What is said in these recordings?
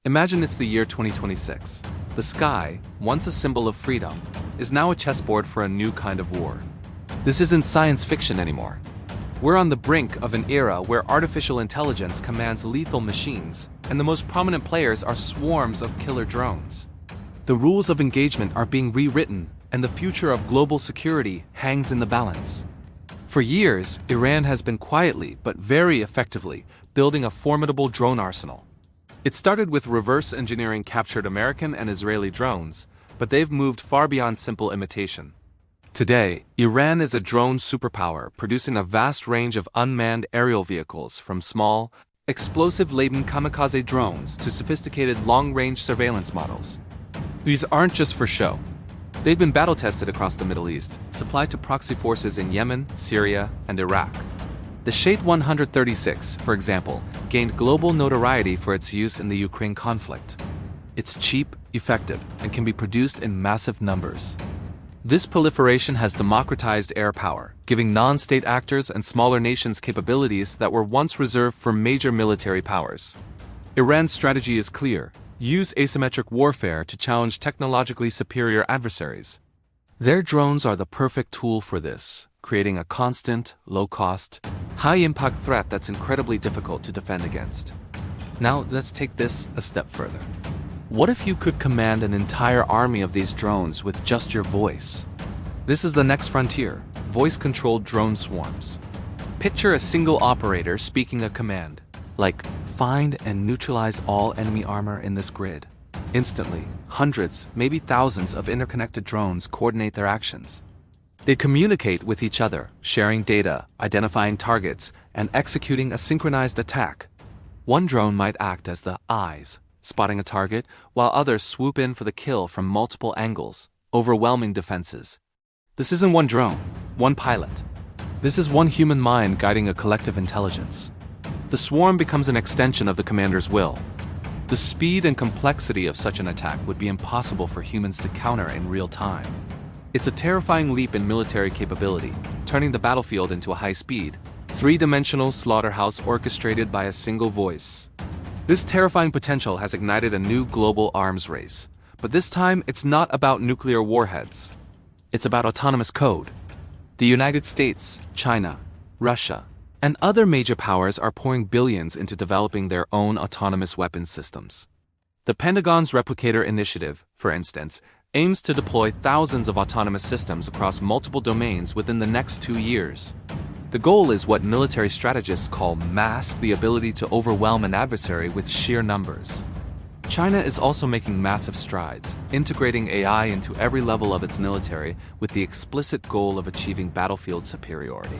Imagine it's the year 2026. The sky, once a symbol of freedom, is now a chessboard for a new kind of war. This isn't science fiction anymore. We're on the brink of an era where artificial intelligence commands lethal machines, and the most prominent players are swarms of killer drones. The rules of engagement are being rewritten, and the future of global security hangs in the balance. For years, Iran has been quietly but very effectively building a formidable drone arsenal. It started with reverse engineering captured American and Israeli drones, but they've moved far beyond simple imitation. Today, Iran is a drone superpower producing a vast range of unmanned aerial vehicles from small, explosive-laden kamikaze drones to sophisticated long-range surveillance models. These aren't just for show. They've been battle-tested across the Middle East, supplied to proxy forces in Yemen, Syria, and Iraq. The Shahed 136, for example, gained global notoriety for its use in the Ukraine conflict. It's cheap, effective, and can be produced in massive numbers. This proliferation has democratized air power, giving non-state actors and smaller nations capabilities that were once reserved for major military powers. Iran's strategy is clear: use asymmetric warfare to challenge technologically superior adversaries. Their drones are the perfect tool for this, creating a constant, low-cost, high-impact threat that's incredibly difficult to defend against. Now, let's take this a step further. What if you could command an entire army of these drones with just your voice? This is the next frontier: voice-controlled drone swarms. Picture a single operator speaking a command, like, "Find and neutralize all enemy armor in this grid." Instantly, hundreds, maybe thousands of interconnected drones coordinate their actions. They communicate with each other, sharing data, identifying targets, and executing a synchronized attack. One drone might act as the eyes, spotting a target, while others swoop in for the kill from multiple angles, overwhelming defenses. This isn't one drone, one pilot. This is one human mind guiding a collective intelligence. The swarm becomes an extension of the commander's will. The speed and complexity of such an attack would be impossible for humans to counter in real time. It's a terrifying leap in military capability, turning the battlefield into a high-speed, three-dimensional slaughterhouse orchestrated by a single voice. This terrifying potential has ignited a new global arms race, but this time it's not about nuclear warheads. It's about autonomous code. The United States, China, Russia, and other major powers are pouring billions into developing their own autonomous weapons systems. The Pentagon's Replicator initiative, for instance, aims to deploy thousands of autonomous systems across multiple domains within the next 2 years. The goal is what military strategists call mass, the ability to overwhelm an adversary with sheer numbers. China is also making massive strides, integrating AI into every level of its military with the explicit goal of achieving battlefield superiority.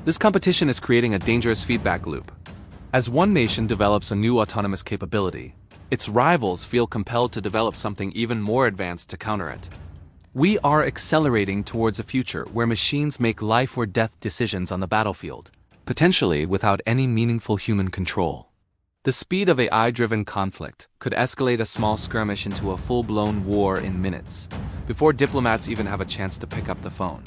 This competition is creating a dangerous feedback loop. As one nation develops a new autonomous capability, its rivals feel compelled to develop something even more advanced to counter it. We are accelerating towards a future where machines make life or death decisions on the battlefield, potentially without any meaningful human control. The speed of AI-driven conflict could escalate a small skirmish into a full-blown war in minutes, before diplomats even have a chance to pick up the phone.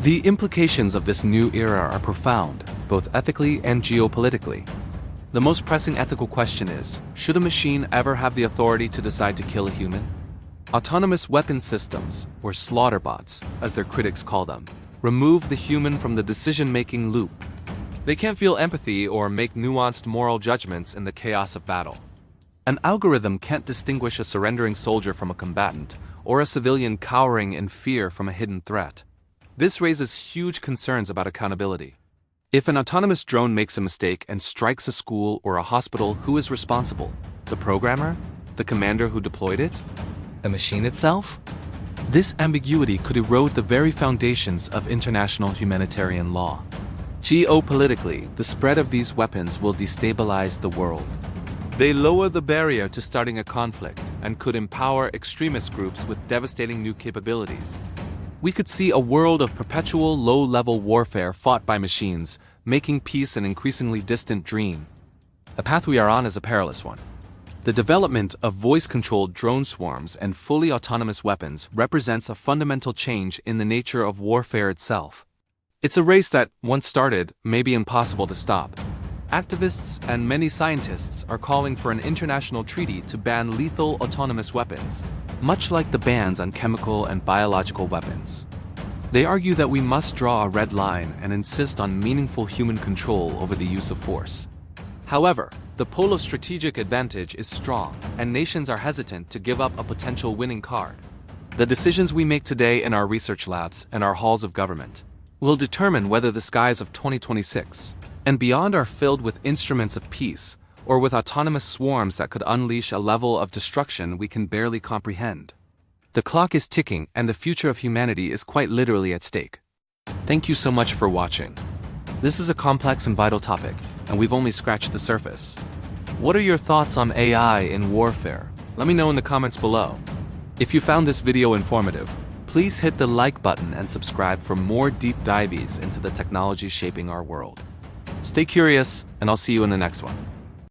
The implications of this new era are profound, both ethically and geopolitically. The most pressing ethical question is, should a machine ever have the authority to decide to kill a human? Autonomous weapon systems, or slaughterbots, as their critics call them, remove the human from the decision-making loop. They can't feel empathy or make nuanced moral judgments in the chaos of battle. An algorithm can't distinguish a surrendering soldier from a combatant, or a civilian cowering in fear from a hidden threat. This raises huge concerns about accountability. If an autonomous drone makes a mistake and strikes a school or a hospital, who is responsible? The programmer? The commander who deployed it? The machine itself? This ambiguity could erode the very foundations of international humanitarian law. Geopolitically, the spread of these weapons will destabilize the world. They lower the barrier to starting a conflict and could empower extremist groups with devastating new capabilities. We could see a world of perpetual low-level warfare fought by machines, making peace an increasingly distant dream. The path we are on is a perilous one. The development of voice-controlled drone swarms and fully autonomous weapons represents a fundamental change in the nature of warfare itself. It's a race that, once started, may be impossible to stop. Activists and many scientists are calling for an international treaty to ban lethal autonomous weapons, much like the bans on chemical and biological weapons. They argue that we must draw a red line and insist on meaningful human control over the use of force. However, the pull of strategic advantage is strong, and nations are hesitant to give up a potential winning card. The decisions we make today in our research labs and our halls of government will determine whether the skies of 2026 and beyond are filled with instruments of peace or with autonomous swarms that could unleash a level of destruction we can barely comprehend. The clock is ticking and the future of humanity is quite literally at stake. Thank you so much for watching. This is a complex and vital topic, and we've only scratched the surface. What are your thoughts on AI in warfare? Let me know in the comments below. If you found this video informative, please hit the like button and subscribe for more deep dives into the technology shaping our world. Stay curious, and I'll see you in the next one.